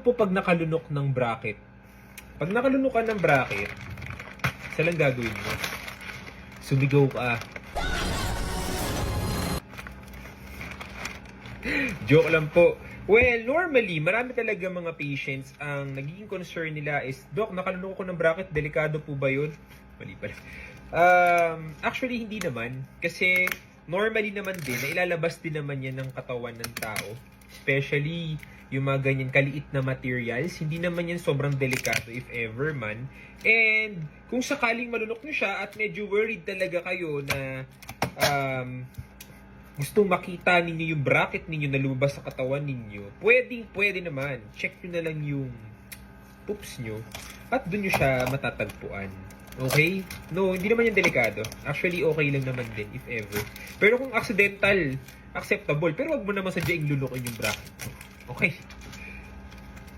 po pag nakalunok ng bracket. Pag nakalunok ka ng bracket, isa lang gagawin mo. Sumigaw ka. Joke lang po. Well, normally, marami talaga mga patients ang nagiging concern nila is, Doc, nakalunok ko ng bracket, delikado po ba yun? Mali pala. Actually, hindi naman. Kasi, normally naman din, na ilalabas din naman yan ng katawan ng tao. Especially, yung mga ganyan kaliit na materials. Hindi naman yan sobrang delikado if ever man. And, kung sakaling malunok nyo siya at medyo worried talaga kayo na gustong makita ninyo yung bracket ninyo na lumabas sa katawan ninyo, pwede naman. Check nyo na lang yung poops nyo at dun nyo siya matatagpuan. Okay? No, hindi naman yung delikado. Actually, okay lang naman din, if ever. Pero kung accidental, acceptable. Pero wag mo naman sadyaing lunukin yung bracket. Okay?